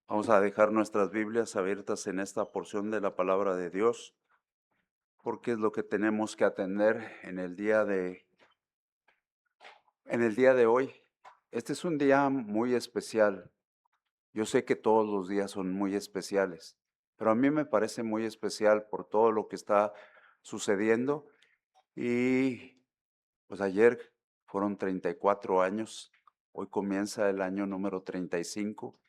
Vamos a dejar nuestras Biblias abiertas en esta porción de la palabra de Dios, porque es lo que tenemos que atender en el día de hoy. Este es un día muy especial. Yo sé que todos los días son muy especiales, pero a mí me parece muy especial por todo lo que está sucediendo. Y pues ayer fueron 34 años, hoy comienza el año número 35.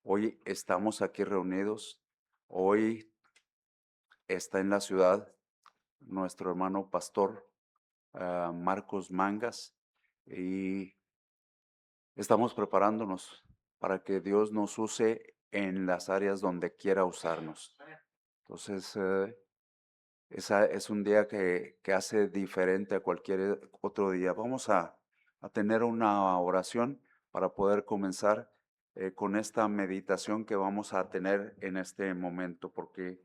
Hoy estamos aquí reunidos. Hoy está en la ciudad nuestro hermano pastor Marcos Mangas, y estamos preparándonos para que Dios nos use en las áreas donde quiera usarnos. Entonces, es un día que hace diferente a cualquier otro día. Vamos a tener una oración para poder comenzar con esta meditación que vamos a tener en este momento, porque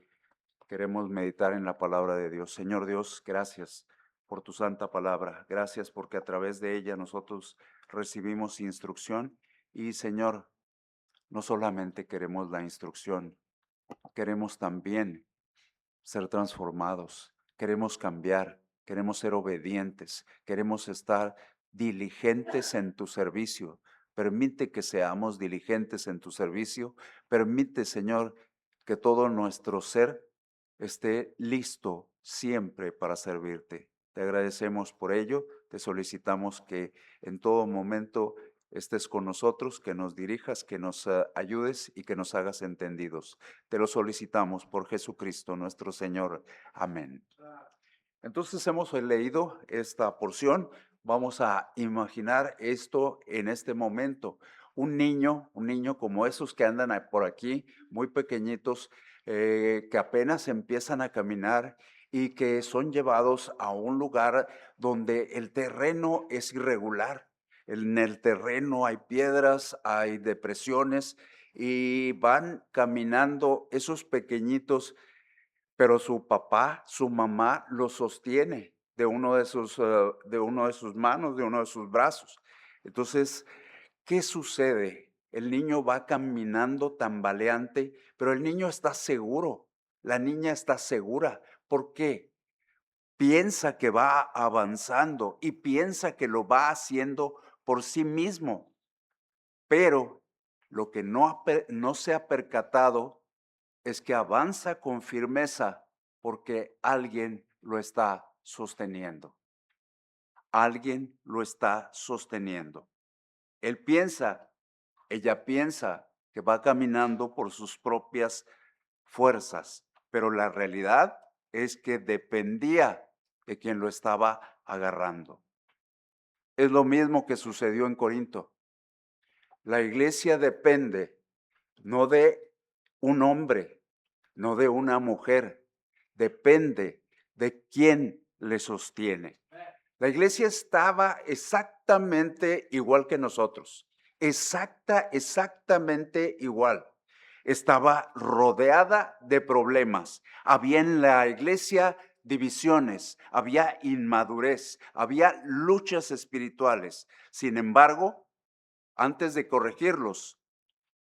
queremos meditar en la palabra de Dios. Señor Dios, gracias por tu santa palabra. Gracias porque a través de ella nosotros recibimos instrucción. Y Señor, no solamente queremos la instrucción, queremos también ser transformados, queremos cambiar, queremos ser obedientes, queremos estar diligentes en tu servicio. Permite que seamos diligentes en tu servicio. Permite, Señor, que todo nuestro ser esté listo siempre para servirte. Te agradecemos por ello. Te solicitamos que en todo momento estés con nosotros, que nos dirijas, que nos ayudes y que nos hagas entendidos. Te lo solicitamos por Jesucristo nuestro Señor. Amén. Entonces hemos leído esta porción. Vamos a imaginar esto en este momento. Un niño como esos que andan por aquí, muy pequeñitos, que apenas empiezan a caminar y que son llevados a un lugar donde el terreno es irregular. En el terreno hay piedras, hay depresiones, y van caminando esos pequeñitos, pero su papá, su mamá los sostiene de uno de sus manos, de uno de sus brazos. Entonces, ¿qué sucede? El niño va caminando tambaleante, pero el niño está seguro, la niña está segura. ¿Por qué? Piensa que va avanzando y piensa que lo va haciendo por sí mismo, pero lo que no se ha percatado es que avanza con firmeza porque alguien lo está sosteniendo. Alguien lo está sosteniendo. Él piensa, ella piensa que va caminando por sus propias fuerzas, pero la realidad es que dependía de quien lo estaba agarrando. Es lo mismo que sucedió en Corinto. La iglesia depende no de un hombre, no de una mujer, depende de quién le sostiene. La iglesia estaba exactamente igual que nosotros, exactamente igual. Estaba rodeada de problemas. Había en la iglesia divisiones, había inmadurez, había luchas espirituales. Sin embargo, antes de corregirlos,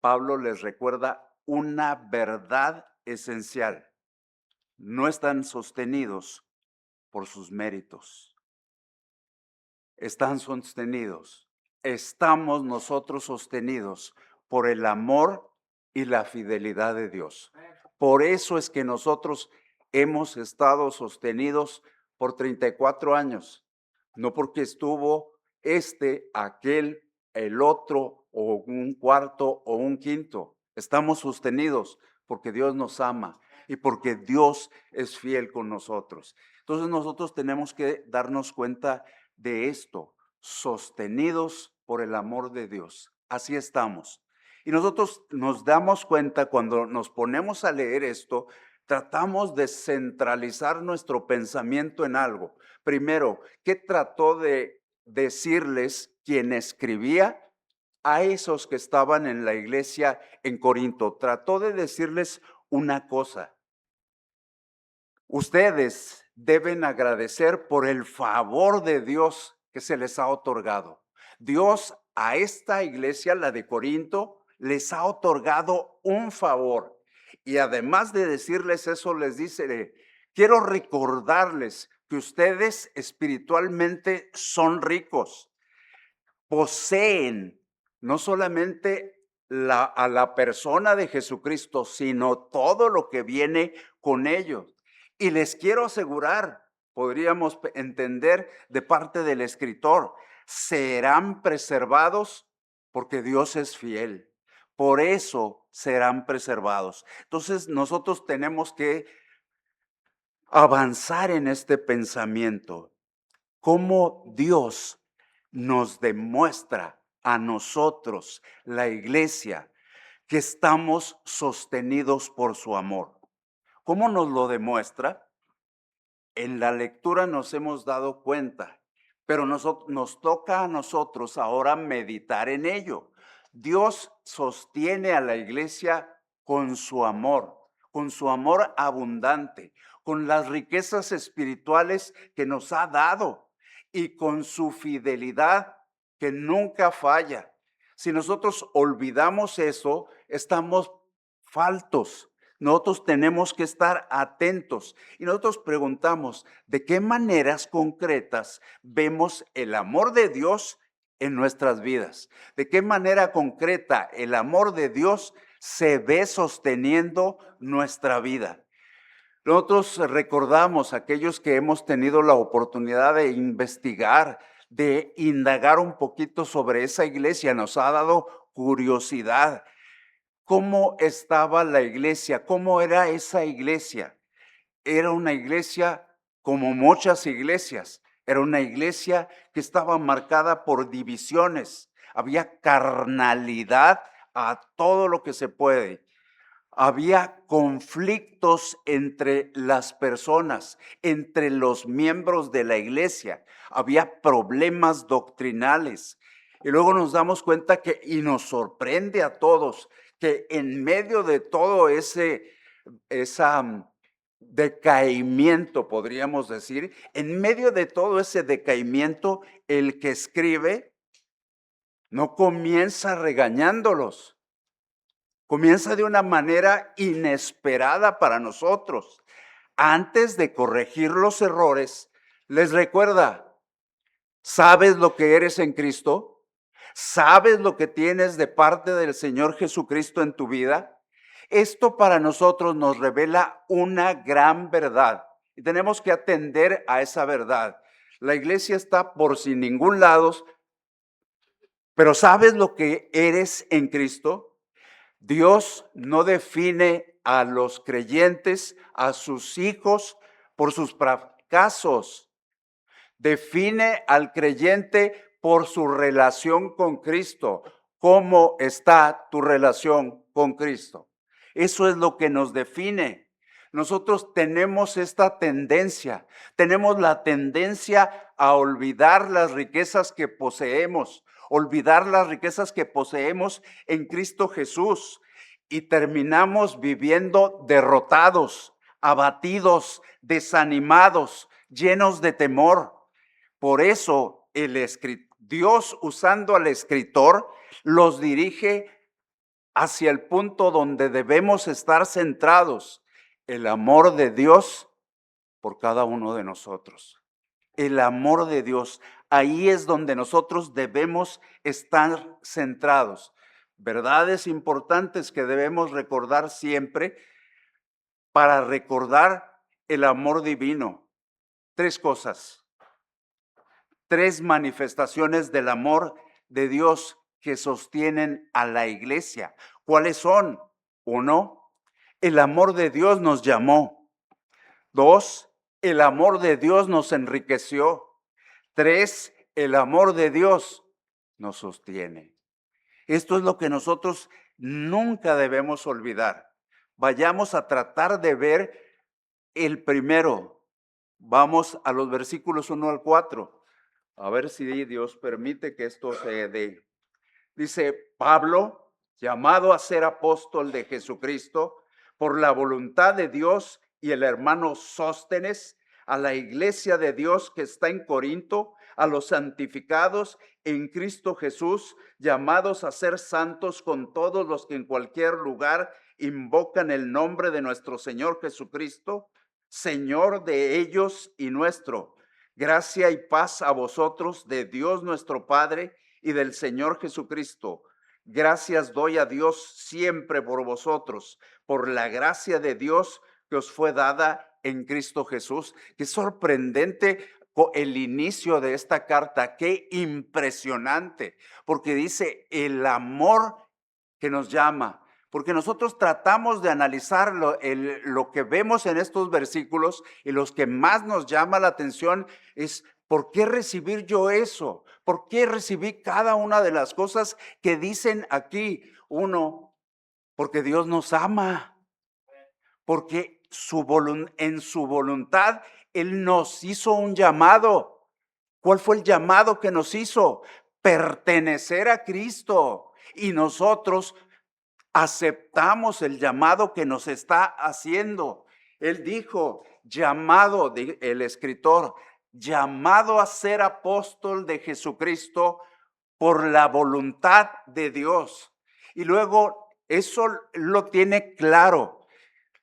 Pablo les recuerda una verdad esencial. No están sostenidos por sus méritos. Están sostenidos. Estamos nosotros sostenidos por el amor y la fidelidad de Dios. Por eso es que nosotros hemos estado sostenidos por 34 años. No porque estuvo aquel, el otro, o un cuarto o un quinto. Estamos sostenidos porque Dios nos ama y porque Dios es fiel con nosotros. Entonces nosotros tenemos que darnos cuenta de esto, sostenidos por el amor de Dios. Así estamos. Y nosotros nos damos cuenta cuando nos ponemos a leer esto, tratamos de centralizar nuestro pensamiento en algo. Primero, ¿qué trató de decirles quien escribía a esos que estaban en la iglesia en Corinto? Trató de decirles una cosa: ustedes deben agradecer por el favor de Dios que se les ha otorgado. Dios a esta iglesia, la de Corinto, les ha otorgado un favor. Y además de decirles eso, les dice, quiero recordarles que ustedes espiritualmente son ricos, poseen no solamente a la persona de Jesucristo, sino todo lo que viene con ellos. Y les quiero asegurar, podríamos entender de parte del escritor, serán preservados porque Dios es fiel. Por eso serán preservados. Entonces nosotros tenemos que avanzar en este pensamiento. Cómo Dios nos demuestra a nosotros, la iglesia, que estamos sostenidos por su amor. ¿Cómo nos lo demuestra? En la lectura nos hemos dado cuenta, pero nos toca a nosotros ahora meditar en ello. Dios sostiene a la iglesia con su amor abundante, con las riquezas espirituales que nos ha dado y con su fidelidad que nunca falla. Si nosotros olvidamos eso, estamos faltos. Nosotros tenemos que estar atentos y nosotros preguntamos, ¿de qué maneras concretas vemos el amor de Dios en nuestras vidas? ¿De qué manera concreta el amor de Dios se ve sosteniendo nuestra vida? Nosotros recordamos, aquellos que hemos tenido la oportunidad de investigar, de indagar un poquito sobre esa iglesia, nos ha dado curiosidad. ¿Cómo estaba la iglesia? ¿Cómo era esa iglesia? Era una iglesia como muchas iglesias. Era una iglesia que estaba marcada por divisiones. Había carnalidad a todo lo que se puede. Había conflictos entre las personas, entre los miembros de la iglesia. Había problemas doctrinales. Y luego nos damos cuenta y nos sorprende a todos, que en medio de todo ese decaimiento, podríamos decir, en medio de todo ese decaimiento, el que escribe no comienza regañándolos. Comienza de una manera inesperada para nosotros. Antes de corregir los errores, les recuerda, ¿sabes lo que eres en Cristo? ¿Sabes lo que tienes de parte del Señor Jesucristo en tu vida? Esto para nosotros nos revela una gran verdad y tenemos que atender a esa verdad. La iglesia está por sin ningún lado, pero ¿sabes lo que eres en Cristo? Dios no define a los creyentes, a sus hijos, por sus fracasos. Define al creyente por su relación con Cristo. ¿Cómo está tu relación con Cristo? Eso es lo que nos define. Nosotros tenemos esta tendencia, tenemos la tendencia a olvidar las riquezas que poseemos, olvidar las riquezas que poseemos en Cristo Jesús y terminamos viviendo derrotados, abatidos, desanimados, llenos de temor. Por eso Dios, usando al escritor, los dirige hacia el punto donde debemos estar centrados, el amor de Dios por cada uno de nosotros. El amor de Dios, ahí es donde nosotros debemos estar centrados. Verdades importantes que debemos recordar siempre para recordar el amor divino. 3 cosas. 3 manifestaciones del amor de Dios que sostienen a la iglesia. ¿Cuáles son? 1, el amor de Dios nos llamó. 2, el amor de Dios nos enriqueció. 3, el amor de Dios nos sostiene. Esto es lo que nosotros nunca debemos olvidar. Vayamos a tratar de ver el primero. Vamos a los versículos 1 al 4. A ver si Dios permite que esto se dé. Dice Pablo, llamado a ser apóstol de Jesucristo, por la voluntad de Dios, y el hermano Sóstenes, a la iglesia de Dios que está en Corinto, a los santificados en Cristo Jesús, llamados a ser santos con todos los que en cualquier lugar invocan el nombre de nuestro Señor Jesucristo, Señor de ellos y nuestro. Gracia y paz a vosotros de Dios nuestro Padre y del Señor Jesucristo. Gracias doy a Dios siempre por vosotros, por la gracia de Dios que os fue dada en Cristo Jesús. Qué sorprendente el inicio de esta carta, qué impresionante, porque dice el amor que nos llama, porque nosotros tratamos de analizar lo que vemos en estos versículos y los que más nos llama la atención es ¿por qué recibir yo eso? ¿Por qué recibí cada una de las cosas que dicen aquí? Uno, porque Dios nos ama, porque en su voluntad Él nos hizo un llamado. ¿Cuál fue el llamado que nos hizo? Pertenecer a Cristo. Y nosotros aceptamos el llamado que nos está haciendo. Él dijo, llamado, el escritor, llamado a ser apóstol de Jesucristo por la voluntad de Dios. Y luego eso lo tiene claro.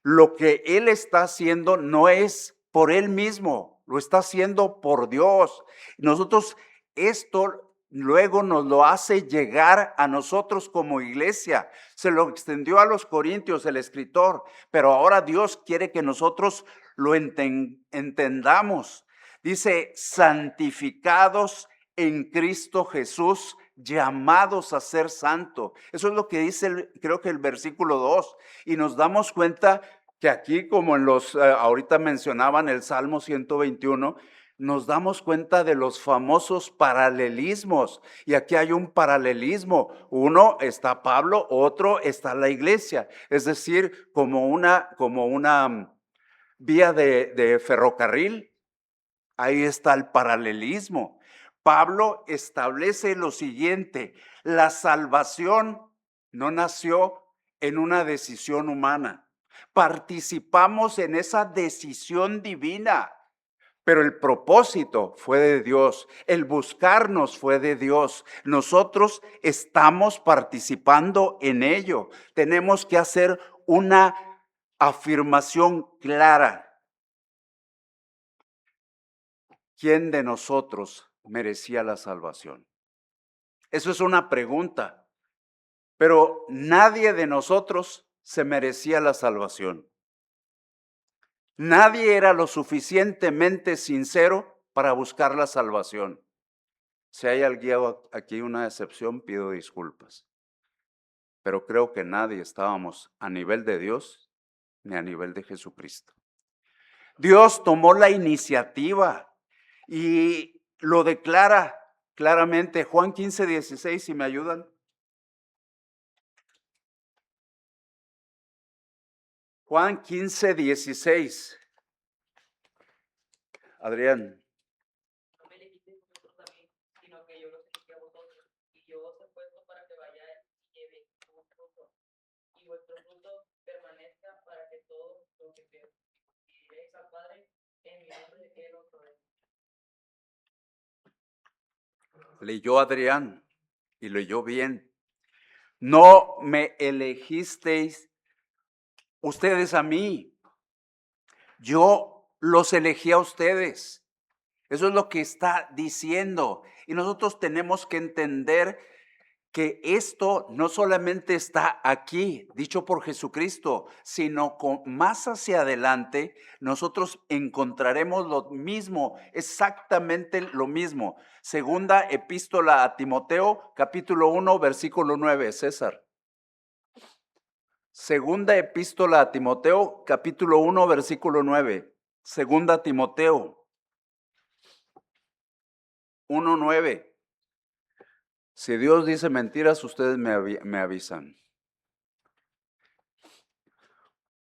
Lo que Él está haciendo no es por Él mismo, lo está haciendo por Dios. Nosotros esto luego nos lo hace llegar a nosotros como iglesia. Se lo extendió a los corintios el escritor, pero ahora Dios quiere que nosotros lo entendamos. Dice, santificados en Cristo Jesús, llamados a ser santo. Eso es lo que dice, creo que el versículo 2. Y nos damos cuenta que aquí, como en ahorita mencionaban el Salmo 121, nos damos cuenta de los famosos paralelismos. Y aquí hay un paralelismo. Uno está Pablo, otro está la iglesia. Es decir, como una vía de ferrocarril. Ahí está el paralelismo. Pablo establece lo siguiente: la salvación no nació en una decisión humana. Participamos en esa decisión divina, pero el propósito fue de Dios, el buscarnos fue de Dios. Nosotros estamos participando en ello. Tenemos que hacer una afirmación clara. ¿Quién de nosotros merecía la salvación? Eso es una pregunta, pero nadie de nosotros se merecía la salvación. Nadie era lo suficientemente sincero para buscar la salvación. Si hay aquí una excepción, pido disculpas. Pero creo que nadie estábamos a nivel de Dios ni a nivel de Jesucristo. Dios tomó la iniciativa y lo declara claramente. Juan 15:16, si me ayudan. Juan 15:16. Adrián. No me elegisteis vosotros a mí, sino que yo los elegí a vosotros, y yo os he puesto para que vayáis y llevéis un fruto, y vuestro fruto permanezca, para que todo lo que pediréis al Padre en mi nombre, Él os lo dé. Leyó Adrián y leyó bien. No me elegisteis ustedes a mí, yo los elegí a ustedes. Eso es lo que está diciendo. Y nosotros tenemos que entender que esto no solamente está aquí, dicho por Jesucristo, sino más hacia adelante nosotros encontraremos lo mismo, exactamente lo mismo. Segunda epístola a Timoteo, capítulo 1, versículo 9, César. Segunda epístola a Timoteo, capítulo 1, versículo 9. Segunda Timoteo 1:9. Si Dios dice mentiras, ustedes me avisan.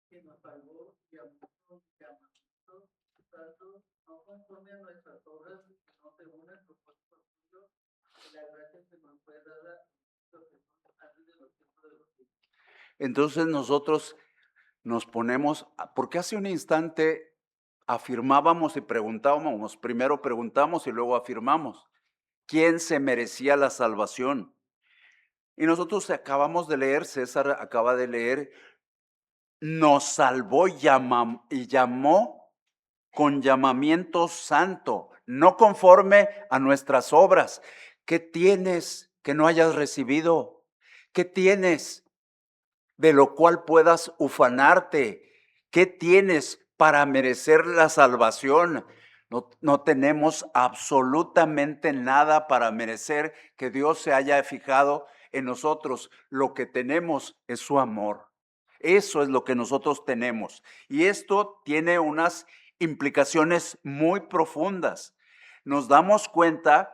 Que nos salvó y a muchos llamamientos santos, no conforme a nuestras obras, sino según el propósito suyo, y la gracia que nos fue dada antes de los tiempos de los siglos. Entonces nosotros nos ponemos, porque hace un instante afirmábamos y preguntábamos, primero preguntamos y luego afirmamos, ¿quién se merecía la salvación? Y nosotros acabamos de leer, César acaba de leer, nos salvó y llamó con llamamiento santo, no conforme a nuestras obras. ¿Qué tienes que no hayas recibido? ¿Qué tienes de lo cual puedas ufanarte? ¿Qué tienes para merecer la salvación? No tenemos absolutamente nada para merecer que Dios se haya fijado en nosotros. Lo que tenemos es su amor. Eso es lo que nosotros tenemos. Y esto tiene unas implicaciones muy profundas. Nos damos cuenta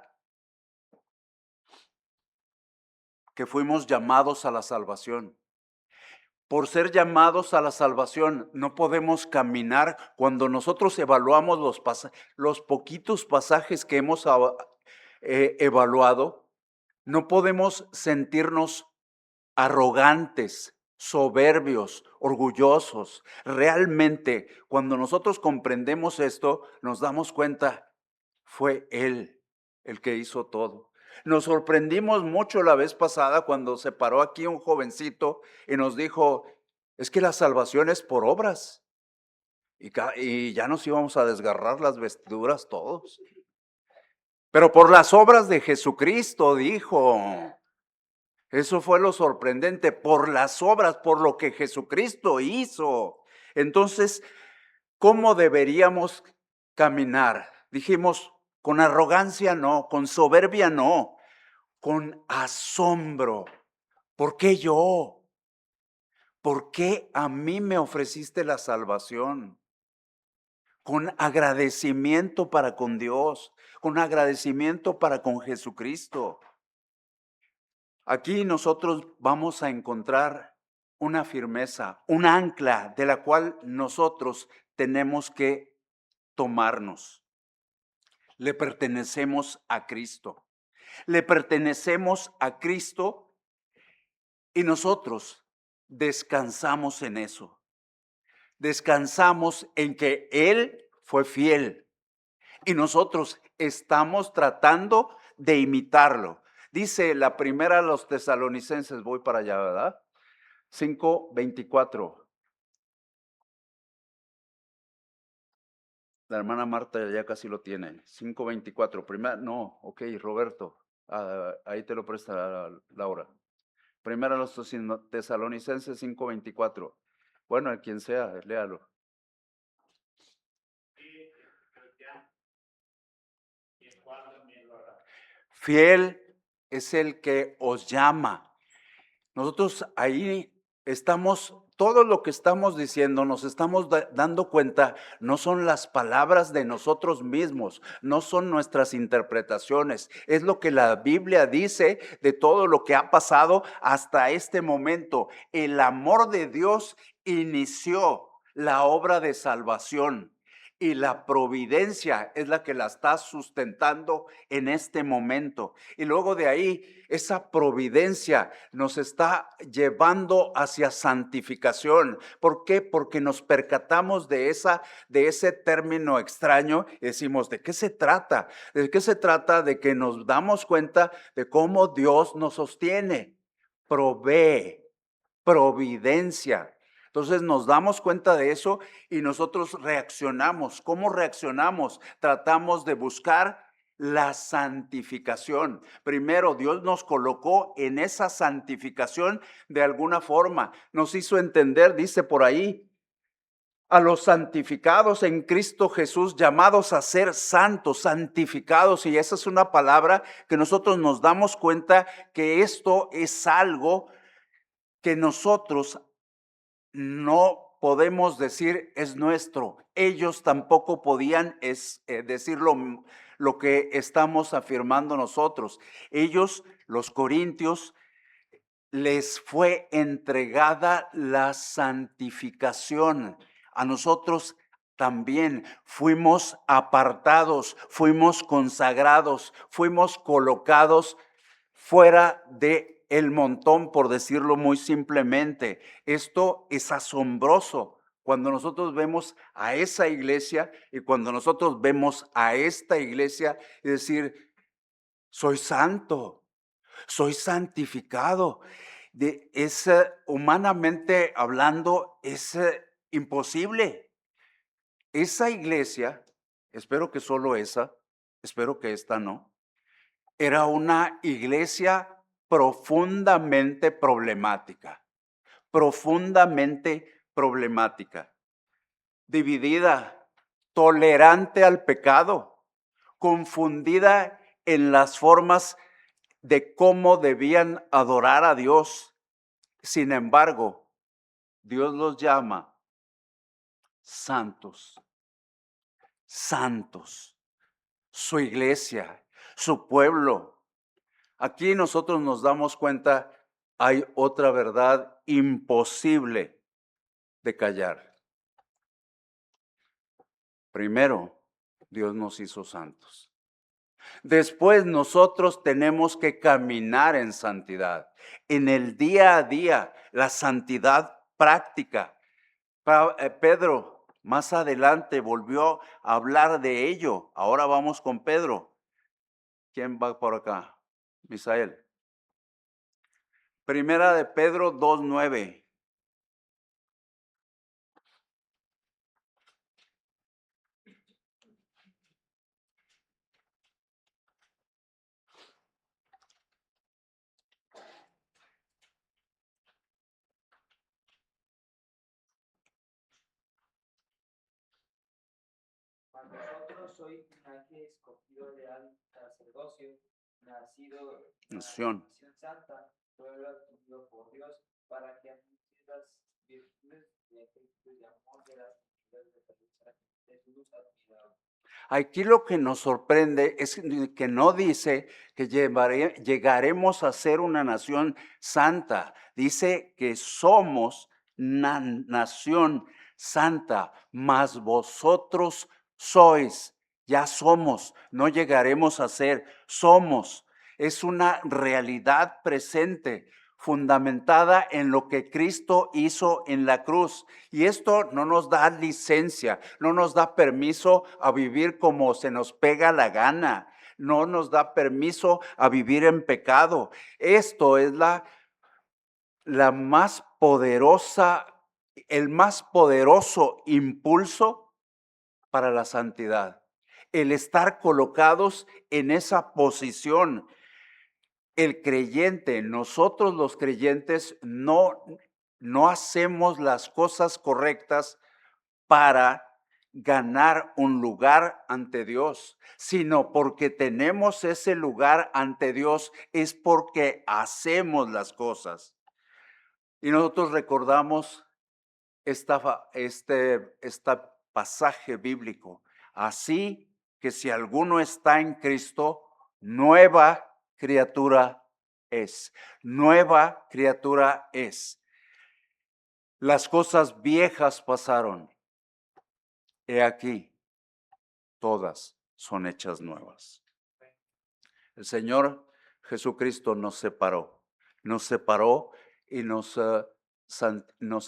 que fuimos llamados a la salvación. Por ser llamados a la salvación, no podemos caminar. Cuando nosotros evaluamos los poquitos pasajes que hemos evaluado, no podemos sentirnos arrogantes, soberbios, orgullosos. Realmente, cuando nosotros comprendemos esto, nos damos cuenta, fue Él el que hizo todo. Nos sorprendimos mucho la vez pasada cuando se paró aquí un jovencito y nos dijo, es que la salvación es por obras. Y ya nos íbamos a desgarrar las vestiduras todos. Pero por las obras de Jesucristo, dijo. Eso fue lo sorprendente, por las obras, por lo que Jesucristo hizo. Entonces, ¿cómo deberíamos caminar? Dijimos, con arrogancia no, con soberbia no, con asombro. ¿Por qué yo? ¿Por qué a mí me ofreciste la salvación? Con agradecimiento para con Dios, con agradecimiento para con Jesucristo. Aquí nosotros vamos a encontrar una firmeza, un ancla de la cual nosotros tenemos que tomarnos. Le pertenecemos a Cristo. Le pertenecemos a Cristo y nosotros descansamos en eso. Descansamos en que Él fue fiel y nosotros estamos tratando de imitarlo. Dice la primera a los tesalonicenses, voy para allá, ¿verdad? 5:24. La hermana Marta ya casi lo tiene. 5:24. No, ok, Roberto. Ahí te lo presta Laura. Primera a los tesalonicenses 5:24. Bueno, el quien sea, léalo. Fiel es el que os llama. Nosotros ahí estamos, todo lo que estamos diciendo, nos estamos dando cuenta, no son las palabras de nosotros mismos, no son nuestras interpretaciones, es lo que la Biblia dice de todo lo que ha pasado hasta este momento. El amor de Dios inició la obra de salvación. Y la providencia es la que la está sustentando en este momento. Y luego de ahí, esa providencia nos está llevando hacia santificación. ¿Por qué? Porque nos percatamos de ese término extraño y decimos, ¿de qué se trata? ¿De qué se trata? De que nos damos cuenta de cómo Dios nos sostiene, provee, providencia. Entonces nos damos cuenta de eso y nosotros reaccionamos. ¿Cómo reaccionamos? Tratamos de buscar la santificación. Primero, Dios nos colocó en esa santificación de alguna forma. Nos hizo entender, dice por ahí, a los santificados en Cristo Jesús, llamados a ser santos, santificados. Y esa es una palabra que nosotros nos damos cuenta que esto es algo que nosotros no podemos decir es nuestro. Ellos tampoco podían decir lo que estamos afirmando nosotros. Ellos, los corintios, les fue entregada la santificación. A nosotros también fuimos apartados, fuimos consagrados, fuimos colocados fuera de el montón, por decirlo muy simplemente. Esto es asombroso Cuando nosotros vemos a esa iglesia y cuando nosotros vemos a esta iglesia y decir, soy santo, soy santificado. Humanamente hablando, es imposible. Esa iglesia, espero que solo esa, espero que esta no, era una iglesia profundamente problemática, dividida, tolerante al pecado, confundida en las formas de cómo debían adorar a Dios. Sin embargo, Dios los llama santos, santos, su iglesia, su pueblo. Aquí nosotros nos damos cuenta, hay otra verdad imposible de callar. Primero, Dios nos hizo santos. Después nosotros tenemos que caminar en santidad, en el día a día, la santidad práctica. Pedro más adelante volvió a hablar de ello. Ahora vamos con Pedro. ¿Quién va por acá? Misael. Primera de Pedro 2:9. Mas vosotros sois linaje escogido, real sacerdocio, nación santa, pueblo adquirido por Dios, para que anuncies las virtudes de Cristo y amor de las virtudes de Jesús admirado. Aquí lo que nos sorprende es que no dice que llegaremos a ser una nación santa. Dice que somos nación santa, mas vosotros sois, ya somos, no llegaremos a ser, somos. Es una realidad presente, fundamentada en lo que Cristo hizo en la cruz. Y esto no nos da licencia, no nos da permiso a vivir como se nos pega la gana, no nos da permiso a vivir en pecado. Esto es la más poderosa, el más poderoso impulso para la santidad. El estar colocados en esa posición. El creyente, nosotros los creyentes no hacemos las cosas correctas para ganar un lugar ante Dios, sino porque tenemos ese lugar ante Dios, es porque hacemos las cosas. Y nosotros recordamos este pasaje bíblico. Así que si alguno está en Cristo, nueva criatura es. Nueva criatura es. Las cosas viejas pasaron. He aquí, todas son hechas nuevas. El Señor Jesucristo nos separó y nos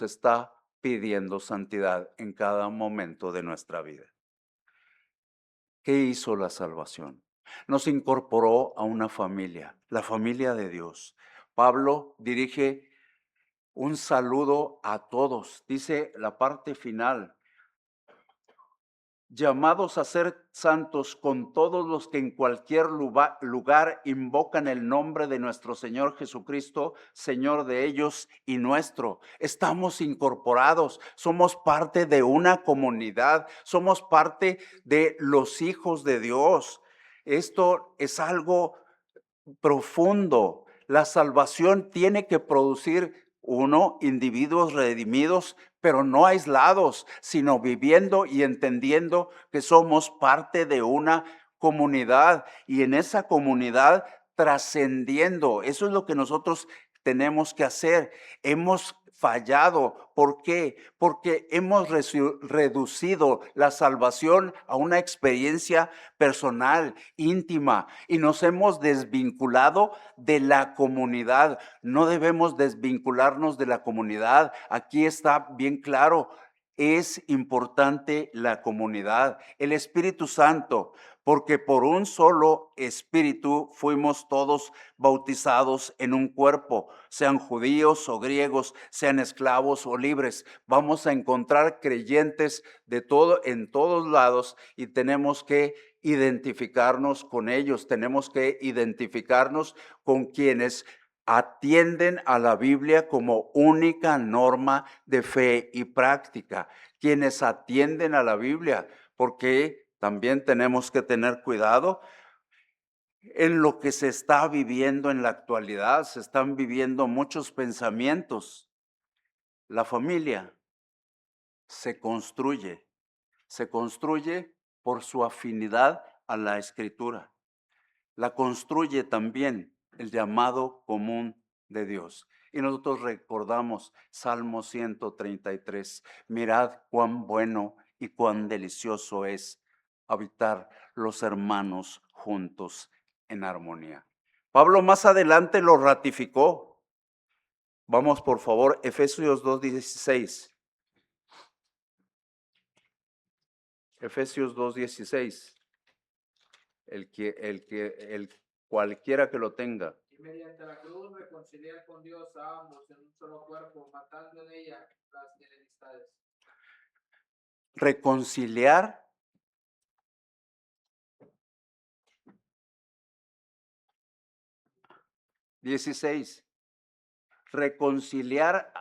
está pidiendo santidad en cada momento de nuestra vida. ¿Qué hizo la salvación? Nos incorporó a una familia, la familia de Dios. Pablo dirige un saludo a todos. Dice la parte final, llamados a ser santos con todos los que en cualquier lugar invocan el nombre de nuestro Señor Jesucristo, Señor de ellos y nuestro. Estamos incorporados, somos parte de una comunidad, somos parte de los hijos de Dios. Esto es algo profundo. La salvación tiene que producir individuos redimidos, pero no aislados, sino viviendo y entendiendo que somos parte de una comunidad y en esa comunidad trascendiendo. Eso es lo que nosotros tenemos que hacer. Hemos fallado. ¿Por qué? Porque hemos reducido la salvación a una experiencia personal, íntima, y nos hemos desvinculado de la comunidad. No debemos desvincularnos de la comunidad. Aquí está bien claro. es importante la comunidad, el Espíritu Santo, porque por un solo Espíritu fuimos todos bautizados en un cuerpo, sean judíos o griegos, sean esclavos o libres. Vamos a encontrar creyentes de todo en todos lados y tenemos que identificarnos con ellos, tenemos que identificarnos con quienes atienden a la Biblia como única norma de fe y práctica, quienes atienden a la Biblia, porque también tenemos que tener cuidado en lo que se está viviendo en la actualidad. Se están viviendo muchos pensamientos. La familia se construye por su afinidad a la Escritura. La construye también el llamado común de Dios. Y nosotros recordamos Salmo 133, mirad cuán bueno y cuán delicioso es habitar los hermanos juntos en armonía. Pablo más adelante lo ratificó. Vamos por favor, Efesios 2:16. Efesios 2:16. El cualquiera que lo tenga. Y mediante la cruz reconciliar con Dios a ambos en un solo cuerpo, matando en ella las enemistades. Reconciliar reconciliar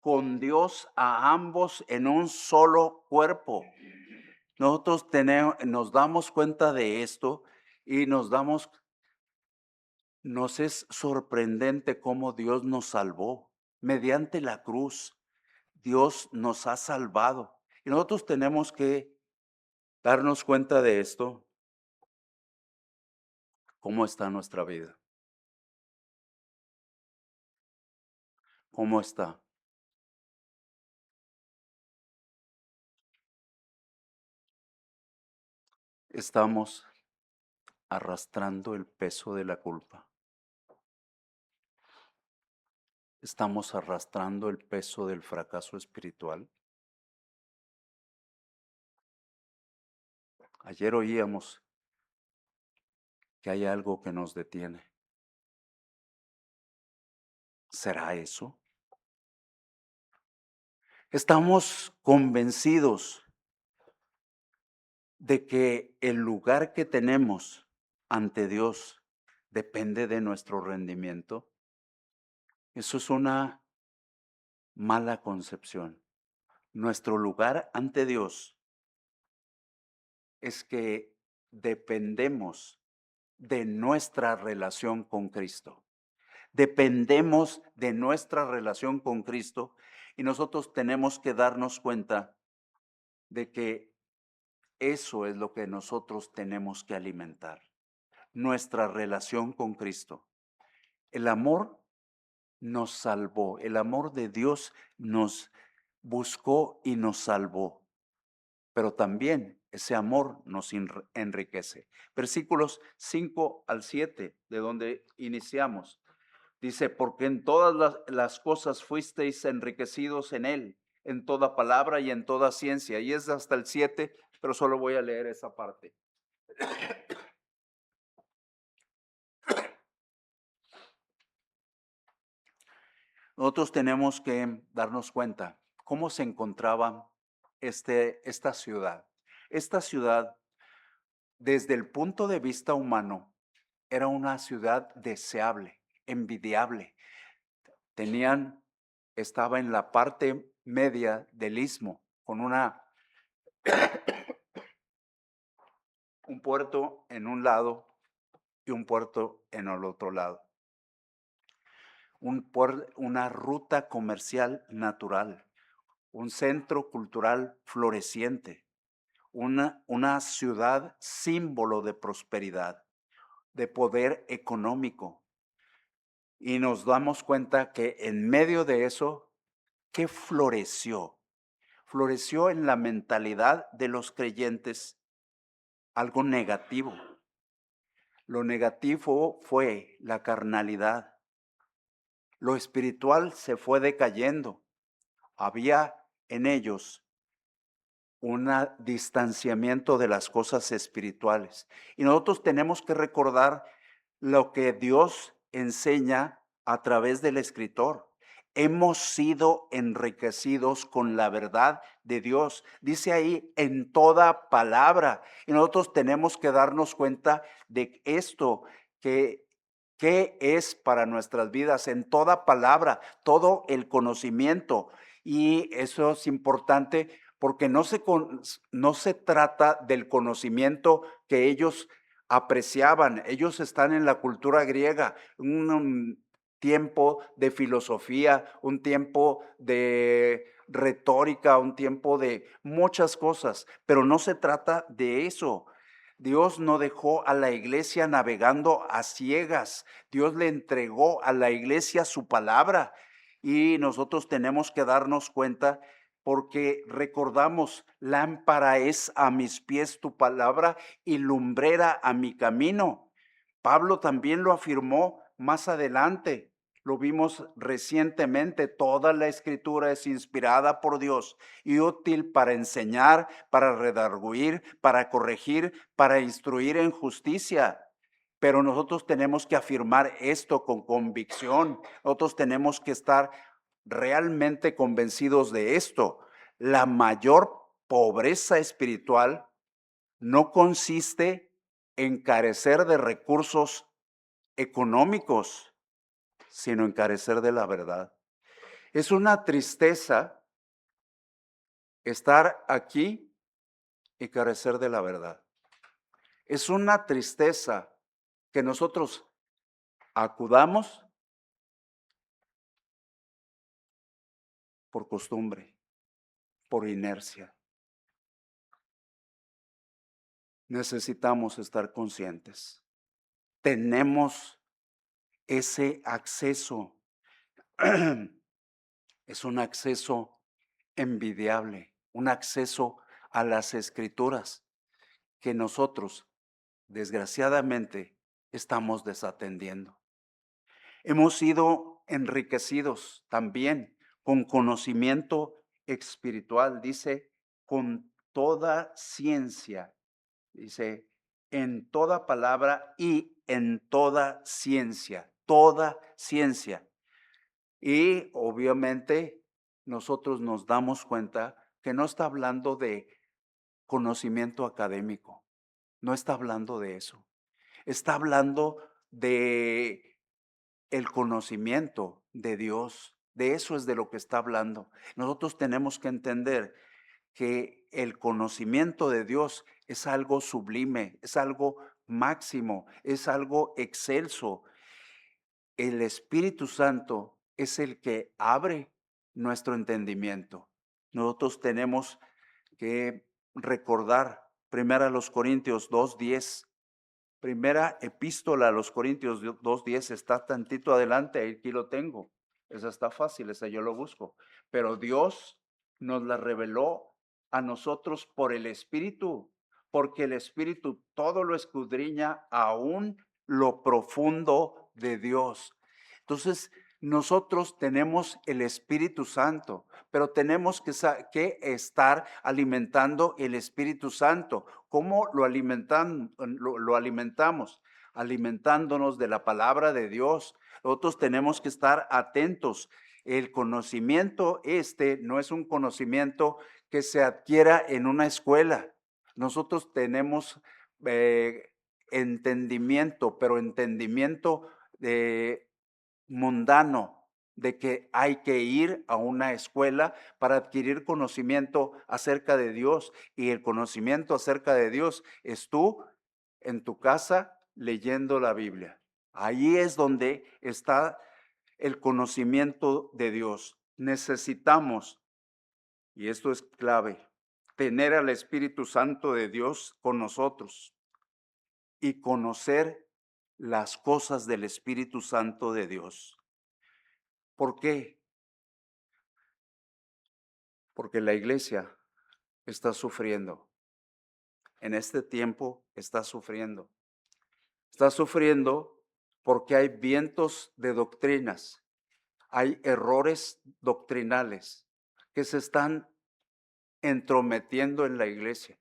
con Dios a ambos en un solo cuerpo. Nosotros nos damos cuenta de esto y nos es sorprendente cómo Dios nos salvó. Mediante la cruz, Dios nos ha salvado. Y nosotros tenemos que darnos cuenta de esto. ¿Cómo está nuestra vida? ¿Cómo está? Estamos arrastrando el peso de la culpa. Estamos arrastrando el peso del fracaso espiritual. Ayer oíamos que hay algo que nos detiene. ¿Será eso? Estamos convencidos de que el lugar que tenemos ante Dios depende de nuestro rendimiento. Eso es una mala concepción. Nuestro lugar ante Dios es que dependemos de nuestra relación con Cristo. Dependemos de nuestra relación con Cristo y nosotros tenemos que darnos cuenta de que eso es lo que nosotros tenemos que alimentar, nuestra relación con Cristo. El amor nos salvó, el amor de Dios nos buscó y nos salvó, pero también ese amor nos enriquece. Versículos 5 al 7, de donde iniciamos. Dice, porque en todas las cosas fuisteis enriquecidos en él, en toda palabra y en toda ciencia. Y es hasta el 7, pero solo voy a leer esa parte. Nosotros tenemos que darnos cuenta cómo se encontraba esta ciudad. Esta ciudad, desde el punto de vista humano, era una ciudad deseable, envidiable. Estaba en la parte media del istmo, con un puerto en un lado y un puerto en el otro lado. Una ruta comercial natural, un centro cultural floreciente, una ciudad símbolo de prosperidad, de poder económico. Y nos damos cuenta que en medio de eso, ¿qué floreció? Floreció en la mentalidad de los creyentes algo negativo. Lo negativo fue la carnalidad. Lo espiritual se fue decayendo. Había en ellos un distanciamiento de las cosas espirituales. Y nosotros tenemos que recordar lo que Dios enseña a través del escritor. Hemos sido enriquecidos con la verdad de Dios. Dice ahí en toda palabra. Y nosotros tenemos que darnos cuenta de esto, que es para nuestras vidas, en toda palabra, todo el conocimiento. Y eso es importante porque no se trata del conocimiento que ellos apreciaban. Ellos están en la cultura griega, un tiempo de filosofía, un tiempo de retórica, un tiempo de muchas cosas, pero no se trata de eso. Dios no dejó a la iglesia navegando a ciegas. Dios le entregó a la iglesia su palabra y nosotros tenemos que darnos cuenta porque recordamos, lámpara es a mis pies tu palabra y lumbrera a mi camino. Pablo también lo afirmó más adelante. Lo vimos recientemente. Toda la escritura es inspirada por Dios y útil para enseñar, para redarguir, para corregir, para instruir en justicia. Pero nosotros tenemos que afirmar esto con convicción. Nosotros tenemos que estar realmente convencidos de esto. La mayor pobreza espiritual no consiste en carecer de recursos económicos, sino en carecer de la verdad. Es una tristeza estar aquí y carecer de la verdad. Es una tristeza que nosotros acudamos por costumbre, por inercia. Necesitamos estar conscientes. Tenemos ese acceso. Es un acceso envidiable, un acceso a las escrituras que nosotros, desgraciadamente, estamos desatendiendo. Hemos sido enriquecidos también con conocimiento espiritual, dice, con toda ciencia, dice, en toda palabra y en toda ciencia, toda ciencia. Y obviamente nosotros nos damos cuenta que no está hablando de conocimiento académico, no está hablando de eso. Está hablando de el conocimiento de Dios. De eso es de lo que está hablando. Nosotros tenemos que entender que el conocimiento de Dios es algo sublime, es algo máximo, es algo excelso. El Espíritu Santo es el que abre nuestro entendimiento. Nosotros tenemos que recordar, primera a los Corintios 2:10, primera epístola a los Corintios 2:10, está tantito adelante, aquí lo tengo. Esa está fácil, esa yo lo busco. Pero Dios nos la reveló a nosotros por el Espíritu, porque el Espíritu todo lo escudriña, aún lo profundo de Dios. Entonces, nosotros tenemos el Espíritu Santo, pero tenemos que estar alimentando el Espíritu Santo. ¿Cómo lo alimentamos? Alimentándonos de la palabra de Dios. Nosotros tenemos que estar atentos. El conocimiento no es un conocimiento que se adquiera en una escuela. Nosotros tenemos entendimiento, pero entendimiento mundano, de que hay que ir a una escuela para adquirir conocimiento acerca de Dios. Y el conocimiento acerca de Dios es tú en tu casa leyendo la Biblia. Ahí es donde está el conocimiento de Dios. Necesitamos, y esto es clave, tener al Espíritu Santo de Dios con nosotros y conocer las cosas del Espíritu Santo de Dios. ¿Por qué? Porque la iglesia está sufriendo. En este tiempo está sufriendo. Está sufriendo porque hay vientos de doctrinas, hay errores doctrinales que se están entrometiendo en la iglesia.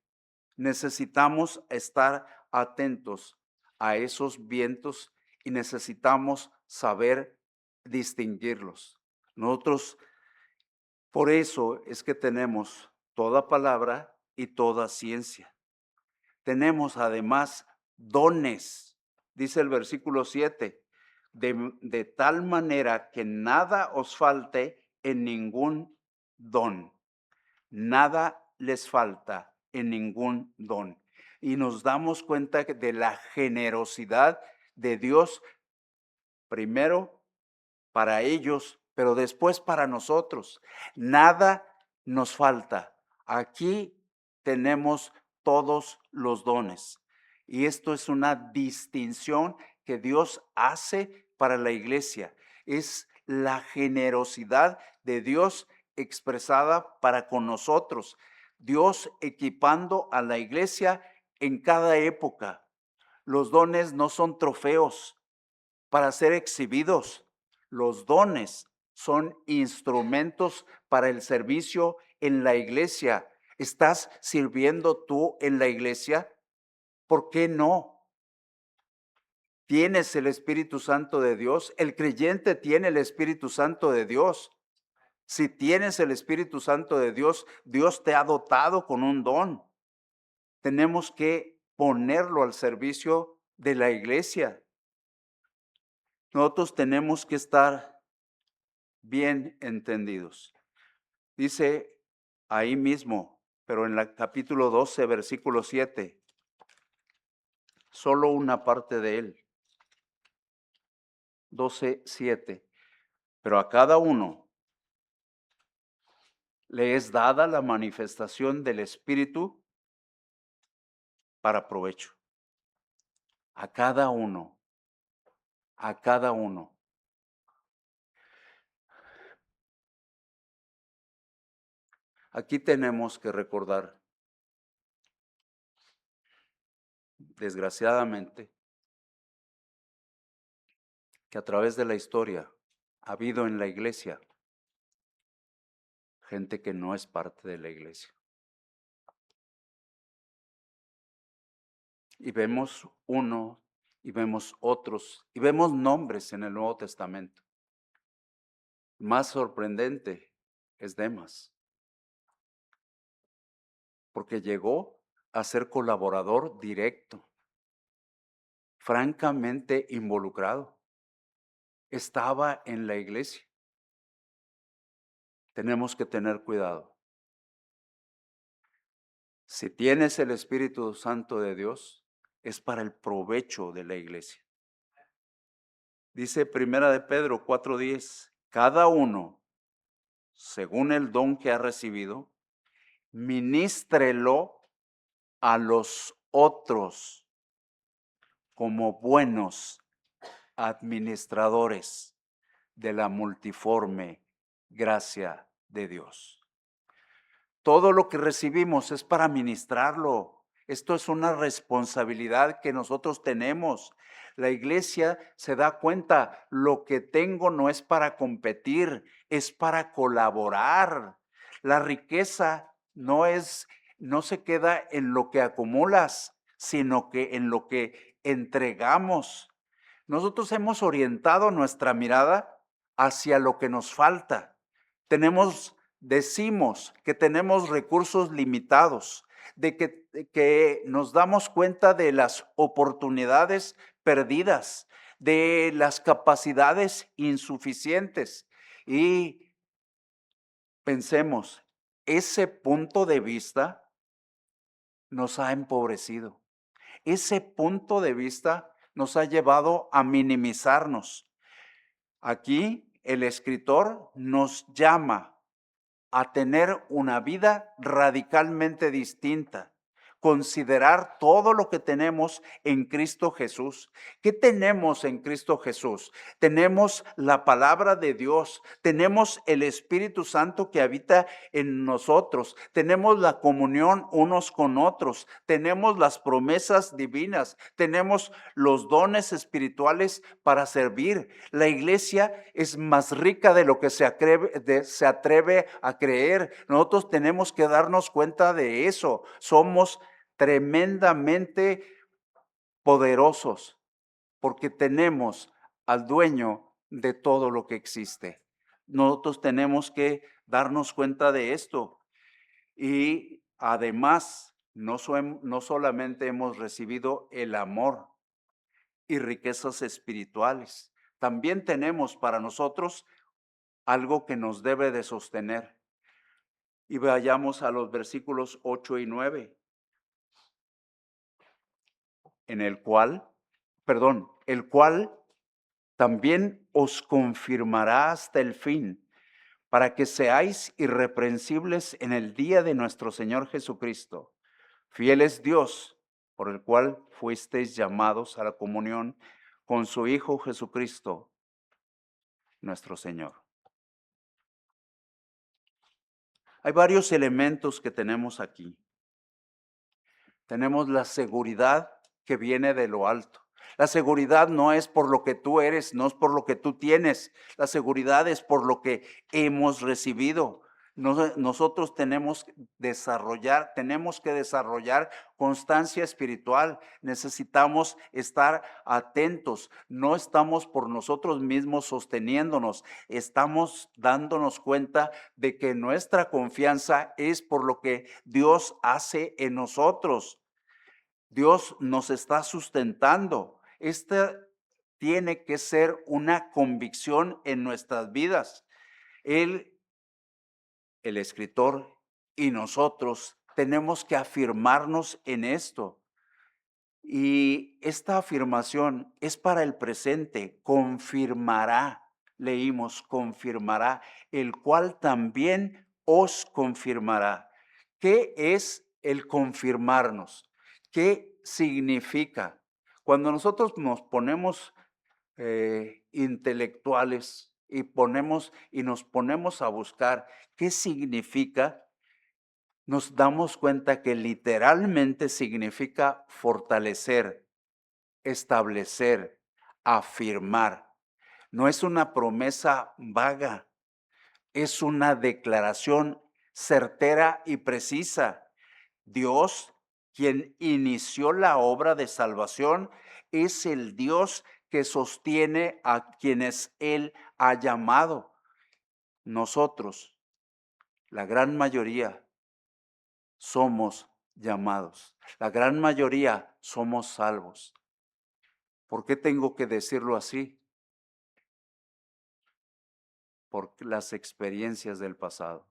Necesitamos estar atentos a esos vientos y necesitamos saber distinguirlos. Nosotros, por eso es que tenemos toda palabra y toda ciencia. Tenemos además dones, dice el versículo 7, de tal manera que nada os falte en ningún don. Nada les falta en ningún don. Y nos damos cuenta de la generosidad de Dios, primero para ellos, pero después para nosotros. Nada nos falta. Aquí tenemos todos los dones. Y esto es una distinción que Dios hace para la iglesia. Es la generosidad de Dios expresada para con nosotros. Dios equipando a la iglesia en cada época. Los dones no son trofeos para ser exhibidos. Los dones son instrumentos para el servicio en la iglesia. ¿Estás sirviendo tú en la iglesia? ¿Por qué no? ¿Tienes el Espíritu Santo de Dios? El creyente tiene el Espíritu Santo de Dios. Si tienes el Espíritu Santo de Dios, Dios te ha dotado con un don. Tenemos que ponerlo al servicio de la iglesia. Nosotros tenemos que estar bien entendidos. Dice ahí mismo, pero en el capítulo 12, versículo 7, solo una parte de él. 12:7. Pero a cada uno le es dada la manifestación del Espíritu para provecho. A cada uno. A cada uno. Aquí tenemos que recordar, desgraciadamente, que a través de la historia ha habido en la iglesia gente que no es parte de la iglesia. Y vemos uno, y vemos otros, y vemos nombres en el Nuevo Testamento. Más sorprendente es Demas, porque llegó a ser colaborador directo, francamente involucrado. Estaba en la iglesia. Tenemos que tener cuidado. Si tienes el Espíritu Santo de Dios, es para el provecho de la iglesia. Dice Primera de Pedro 4:10, cada uno, según el don que ha recibido, ministrelo a los otros como buenos administradores de la multiforme gracia de Dios. Todo lo que recibimos es para ministrarlo. Esto es una responsabilidad que nosotros tenemos. La iglesia se da cuenta, lo que tengo no es para competir, es para colaborar. La riqueza no se queda en lo que acumulas, sino que en lo que entregamos. Nosotros hemos orientado nuestra mirada hacia lo que nos falta. Decimos que tenemos recursos limitados, de que nos damos cuenta de las oportunidades perdidas, de las capacidades insuficientes. Y pensemos, ese punto de vista nos ha empobrecido. Ese punto de vista nos ha llevado a minimizarnos. Aquí el escritor nos llama a tener una vida radicalmente distinta, considerar todo lo que tenemos en Cristo Jesús. ¿Qué tenemos en Cristo Jesús? Tenemos la palabra de Dios, tenemos el Espíritu Santo que habita en nosotros, tenemos la comunión unos con otros, tenemos las promesas divinas, tenemos los dones espirituales para servir. La iglesia es más rica de lo que se atreve a creer. Nosotros tenemos que darnos cuenta de eso. Somos tremendamente poderosos porque tenemos al dueño de todo lo que existe. Nosotros tenemos que darnos cuenta de esto. Y además, no solamente hemos recibido el amor y riquezas espirituales, también tenemos para nosotros algo que nos debe de sostener. Y vayamos a los versículos 8 y 9, el cual también os confirmará hasta el fin, para que seáis irreprensibles en el día de nuestro Señor Jesucristo. Fiel es Dios, por el cual fuisteis llamados a la comunión con su Hijo Jesucristo, nuestro Señor. Hay varios elementos que tenemos aquí. Tenemos la seguridad que viene de lo alto. La seguridad no es por lo que tú eres, no es por lo que tú tienes. La seguridad es por lo que hemos recibido. Nosotros tenemos que desarrollar constancia espiritual. Necesitamos estar atentos. No estamos por nosotros mismos sosteniéndonos. Estamos dándonos cuenta de que nuestra confianza es por lo que Dios hace en nosotros. Dios nos está sustentando. Esta tiene que ser una convicción en nuestras vidas. Él, el escritor y nosotros tenemos que afirmarnos en esto. Y esta afirmación es para el presente. Confirmará, leímos, confirmará, el cual también os confirmará. ¿Qué es el confirmarnos? ¿Qué significa? Cuando nosotros nos ponemos intelectuales y nos ponemos a buscar qué significa, nos damos cuenta que literalmente significa fortalecer, establecer, afirmar. No es una promesa vaga, es una declaración certera y precisa. Dios, quien inició la obra de salvación, es el Dios que sostiene a quienes Él ha llamado. Nosotros, la gran mayoría, somos llamados. La gran mayoría somos salvos. ¿Por qué tengo que decirlo así? Por las experiencias del pasado.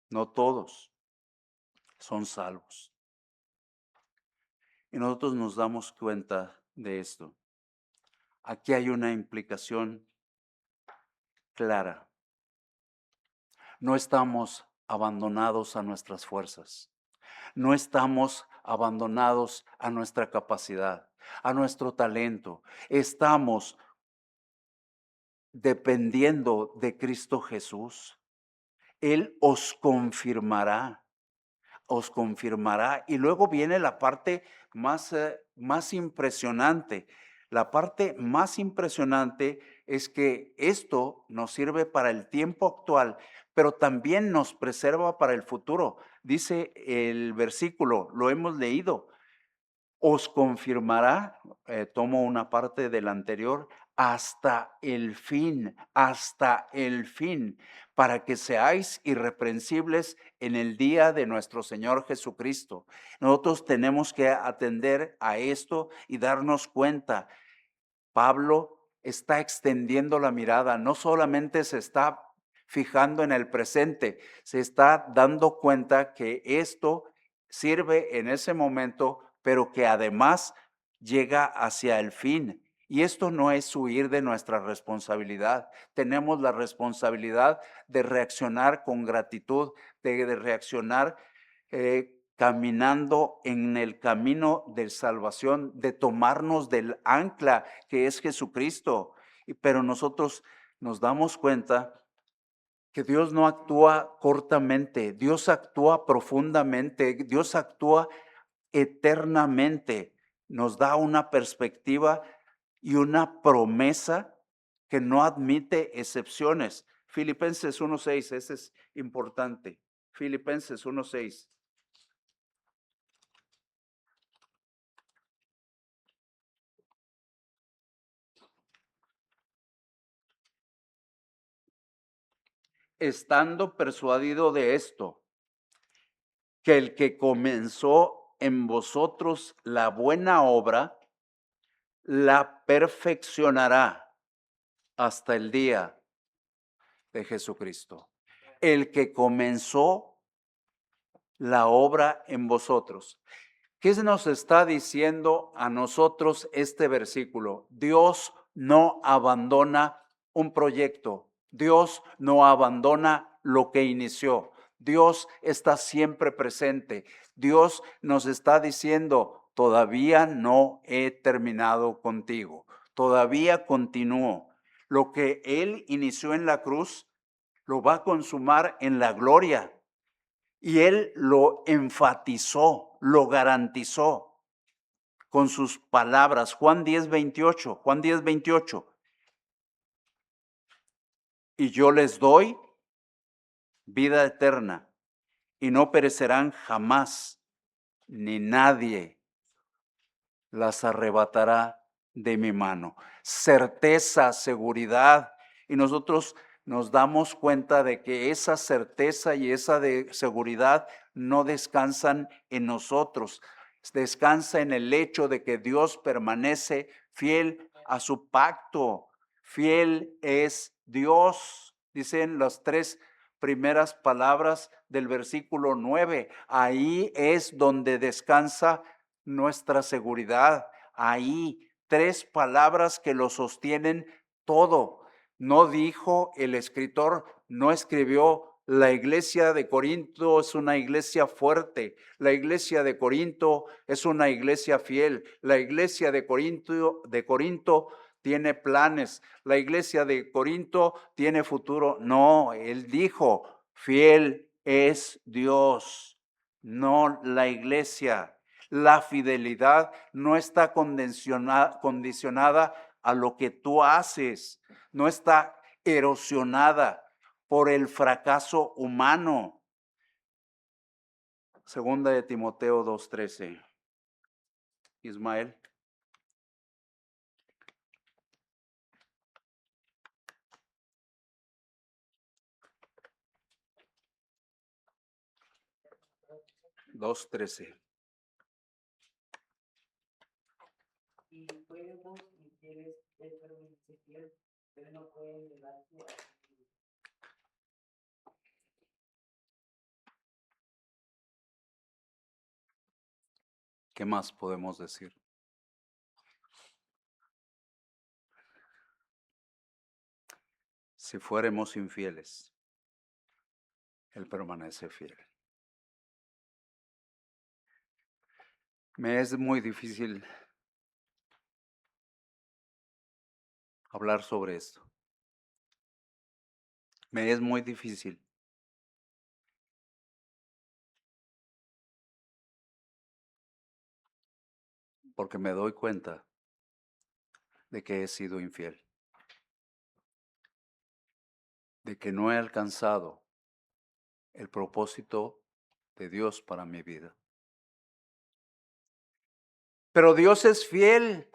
No todos son salvos. Y nosotros nos damos cuenta de esto. Aquí hay una implicación clara. No estamos abandonados a nuestras fuerzas. No estamos abandonados a nuestra capacidad, a nuestro talento. Estamos dependiendo de Cristo Jesús. Él os confirmará. Y luego viene la parte más impresionante. La parte más impresionante es que esto nos sirve para el tiempo actual, pero también nos preserva para el futuro. Dice el versículo, lo hemos leído, os confirmará, tomo una parte del anterior, hasta el fin, para que seáis irreprensibles en el día de nuestro Señor Jesucristo. Nosotros tenemos que atender a esto y darnos cuenta. Pablo está extendiendo la mirada, no solamente se está fijando en el presente, se está dando cuenta que esto sirve en ese momento, pero que además llega hacia el fin. Y esto no es huir de nuestra responsabilidad. Tenemos la responsabilidad de reaccionar con gratitud, de reaccionar caminando en el camino de salvación, de tomarnos del ancla que es Jesucristo. Pero nosotros nos damos cuenta que Dios no actúa cortamente, Dios actúa profundamente, Dios actúa eternamente. Nos da una perspectiva y una promesa que no admite excepciones. Filipenses 1:6, ese es importante. Filipenses 1:6. Estando persuadido de esto, que el que comenzó en vosotros la buena obra, la perfeccionará hasta el día de Jesucristo. El que comenzó la obra en vosotros. ¿Qué nos está diciendo a nosotros este versículo? Dios no abandona un proyecto. Dios no abandona lo que inició. Dios está siempre presente. Dios nos está diciendo, todavía no he terminado contigo. Todavía continúo. Lo que Él inició en la cruz, lo va a consumar en la gloria. Y Él lo enfatizó, lo garantizó con sus palabras. Juan 10:28, Juan 10:28. Y yo les doy vida eterna y no perecerán jamás, ni nadie las arrebatará de mi mano. Certeza, seguridad. Y nosotros nos damos cuenta de que esa certeza y esa seguridad no descansan en nosotros. Descansa en el hecho de que Dios permanece fiel a su pacto. Fiel es Dios. Dicen las 3 primeras palabras del versículo 9. Ahí es donde descansa nuestra seguridad. Ahí, 3 palabras que lo sostienen todo. No dijo el escritor, no escribió, la iglesia de Corinto es una iglesia fuerte, la iglesia de Corinto es una iglesia fiel, la iglesia de Corinto tiene planes, la iglesia de Corinto tiene futuro. No, él dijo, fiel es Dios, no la iglesia. La fidelidad no está condicionada a lo que tú haces, no está erosionada por el fracaso humano. Segunda de Timoteo 2:13. Ismael. Dos 13. Y fuegos y fieles de permanecer fiel, pero no pueden llevarte a ti. ¿Qué más podemos decir? Si fuéramos infieles, Él permanece fiel. Me es muy difícil hablar sobre esto. Me es muy difícil. Porque me doy cuenta de que he sido infiel. De que no he alcanzado el propósito de Dios para mi vida. Pero Dios es fiel.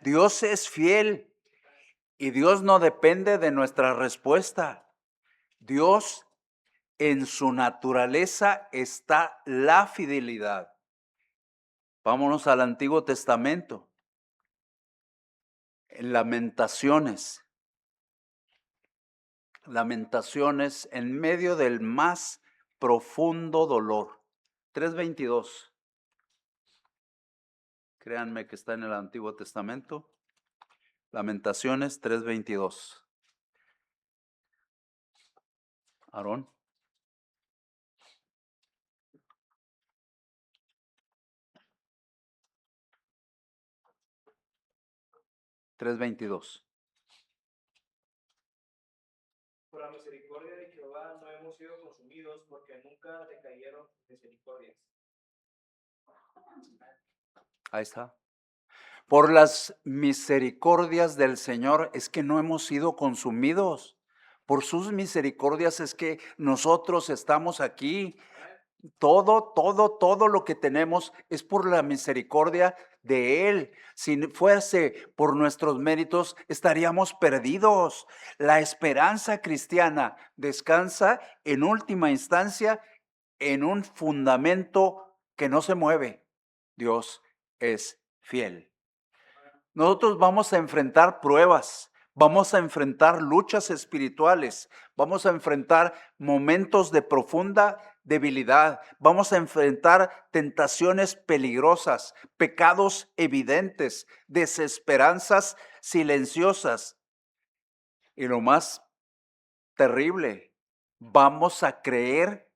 Dios es fiel. Y Dios no depende de nuestra respuesta. Dios, en su naturaleza está la fidelidad. Vámonos al Antiguo Testamento. En Lamentaciones. Lamentaciones en medio del más profundo dolor. 3:22. Créanme que está en el Antiguo Testamento. Lamentaciones 3:22. Aarón. 3:22. Por la misericordia de Jehová no hemos sido consumidos, porque nunca decayeron sus misericordias. Ahí está. Por las misericordias del Señor es que no hemos sido consumidos. Por sus misericordias es que nosotros estamos aquí. Todo lo que tenemos es por la misericordia de Él. Si fuese por nuestros méritos, estaríamos perdidos. La esperanza cristiana descansa en última instancia en un fundamento que no se mueve. Dios es fiel. Nosotros vamos a enfrentar pruebas, vamos a enfrentar luchas espirituales, vamos a enfrentar momentos de profunda debilidad, vamos a enfrentar tentaciones peligrosas, pecados evidentes, desesperanzas silenciosas. Y lo más terrible, vamos a creer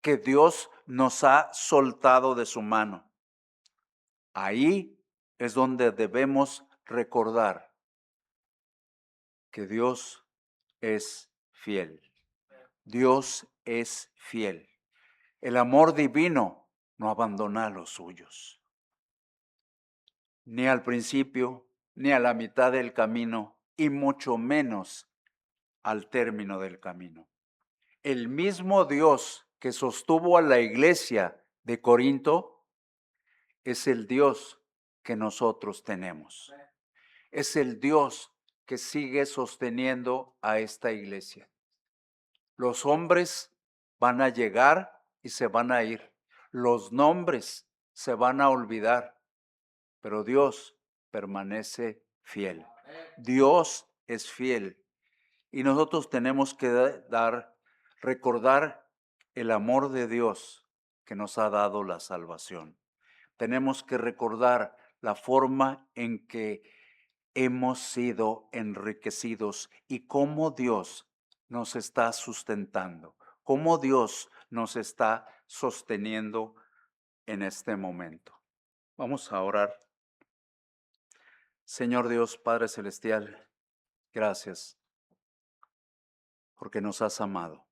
que Dios nos ha soltado de su mano. Ahí es donde debemos recordar que Dios es fiel. Dios es fiel. El amor divino no abandona a los suyos. Ni al principio, ni a la mitad del camino, y mucho menos al término del camino. El mismo Dios que sostuvo a la iglesia de Corinto es el Dios que nosotros tenemos. Es el Dios que sigue sosteniendo a esta iglesia. Los hombres van a llegar y se van a ir. Los nombres se van a olvidar, pero Dios permanece fiel. Dios es fiel. Y nosotros tenemos que recordar el amor de Dios que nos ha dado la salvación. Tenemos que recordar la forma en que hemos sido enriquecidos y cómo Dios nos está sustentando, cómo Dios nos está sosteniendo en este momento. Vamos a orar. Señor Dios, Padre Celestial, gracias porque nos has amado.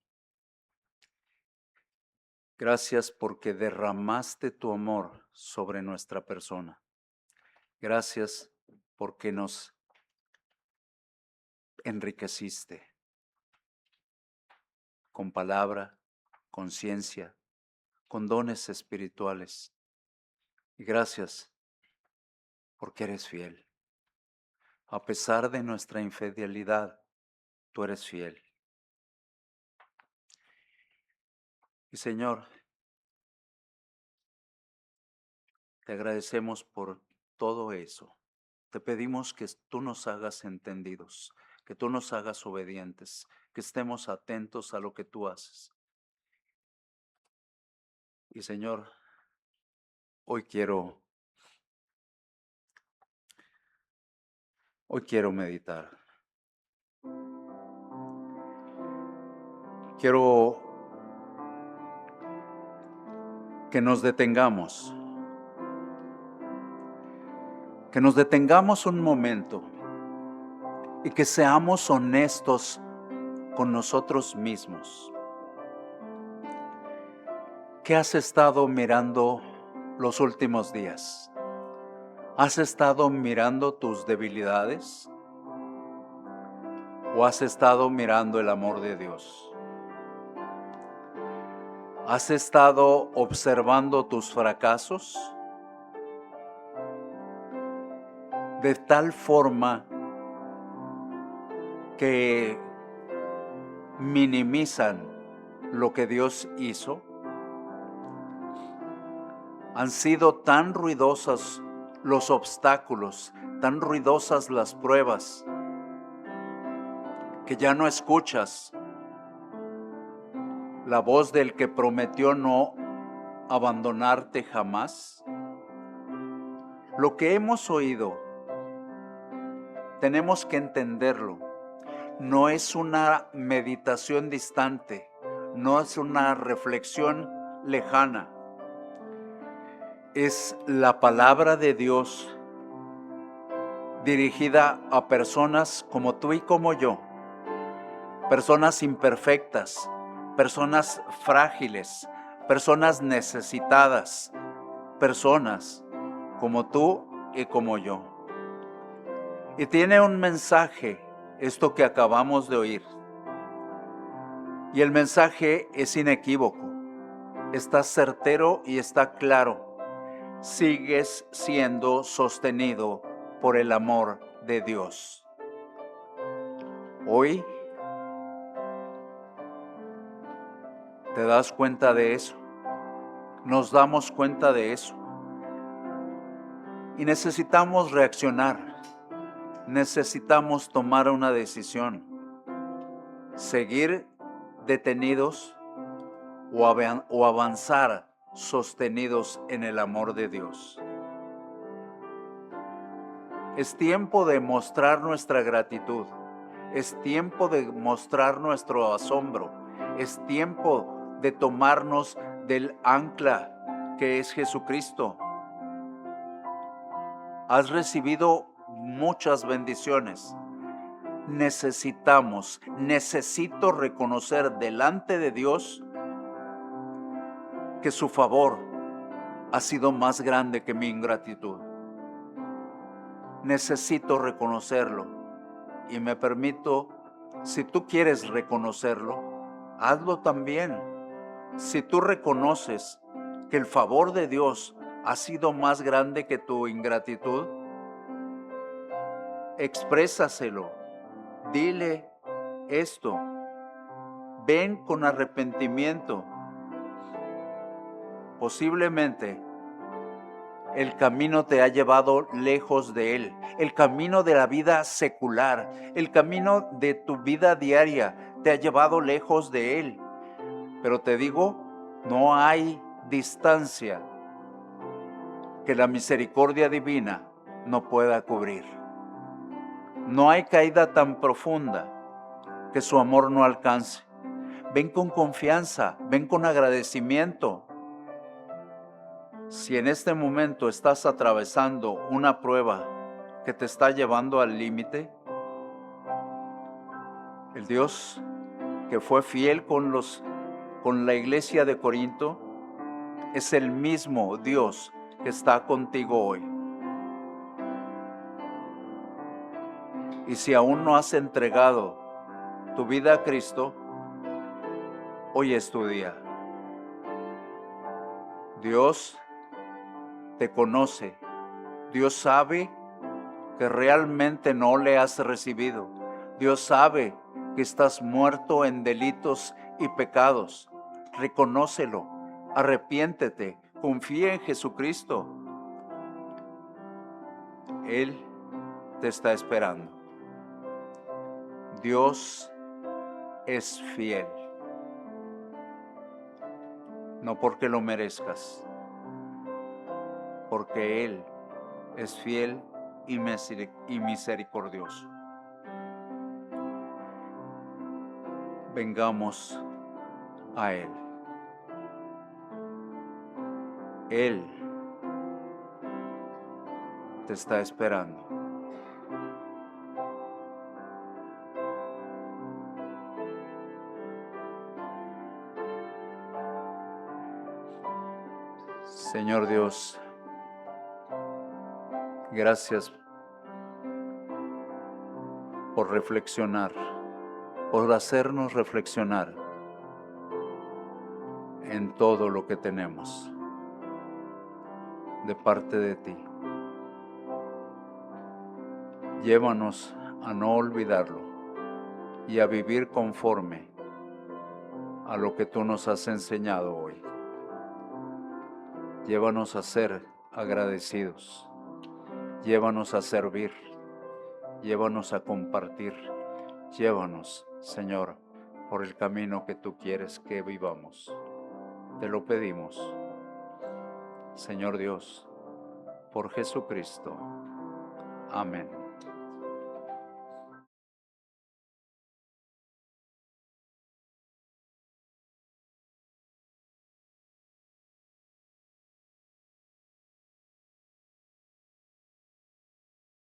Gracias porque derramaste tu amor sobre nuestra persona. Gracias porque nos enriqueciste con palabra, con ciencia, con dones espirituales. Y gracias porque eres fiel. A pesar de nuestra infidelidad, tú eres fiel. Y Señor, te agradecemos por todo eso. Te pedimos que tú nos hagas entendidos, que tú nos hagas obedientes, que estemos atentos a lo que tú haces. Y Señor, hoy quiero meditar. Quiero que nos detengamos. Que nos detengamos un momento y que seamos honestos con nosotros mismos. ¿Qué has estado mirando los últimos días? ¿Has estado mirando tus debilidades? ¿O has estado mirando el amor de Dios? ¿Has estado observando tus fracasos? De tal forma que minimizan lo que Dios hizo. Han sido tan ruidosos los obstáculos, tan ruidosas las pruebas, que ya no escuchas la voz del que prometió no abandonarte jamás. Lo que hemos oído, tenemos que entenderlo. No es una meditación distante, no es una reflexión lejana. Es la palabra de Dios dirigida a personas como tú y como yo, personas imperfectas, personas frágiles, personas necesitadas, personas como tú y como yo. Y tiene un mensaje, esto que acabamos de oír. Y el mensaje es inequívoco, está certero y está claro. Sigues siendo sostenido por el amor de Dios. Hoy te das cuenta de eso, nos damos cuenta de eso. Y necesitamos reaccionar, necesitamos tomar una decisión, seguir detenidos o avanzar sostenidos en el amor de Dios. Es tiempo de mostrar nuestra gratitud, es tiempo de mostrar nuestro asombro, es tiempo de tomarnos del ancla que es Jesucristo. Has recibido muchas bendiciones. Necesito reconocer delante de Dios que su favor ha sido más grande que mi ingratitud. Necesito reconocerlo y me permito, si tú quieres reconocerlo, hazlo también. Si tú reconoces que el favor de Dios ha sido más grande que tu ingratitud, exprésaselo. Dile esto. Ven con arrepentimiento. Posiblemente el camino te ha llevado lejos de Él. El camino de la vida secular, el camino de tu vida diaria te ha llevado lejos de Él. Pero te digo, no hay distancia que la misericordia divina no pueda cubrir. No hay caída tan profunda que su amor no alcance. Ven con confianza, ven con agradecimiento. Si en este momento estás atravesando una prueba que te está llevando al límite, el Dios que fue fiel con la iglesia de Corinto es el mismo Dios que está contigo hoy. Y si aún no has entregado tu vida a Cristo, hoy es tu día. Dios te conoce. Dios sabe que realmente no le has recibido. Dios sabe que estás muerto en delitos y pecados. Reconócelo, arrepiéntete, confía en Jesucristo. Él te está esperando. Dios es fiel. No porque lo merezcas, porque Él es fiel y misericordioso. Vengamos a Él. Él te está esperando. Señor Dios, gracias por reflexionar, por hacernos reflexionar en todo lo que tenemos de parte de ti. Llévanos a no olvidarlo y a vivir conforme a lo que tú nos has enseñado hoy. Llévanos a ser agradecidos, llévanos a servir, llévanos a compartir, llévanos, Señor, por el camino que tú quieres que vivamos. Te lo pedimos, Señor Dios, por Jesucristo. Amén.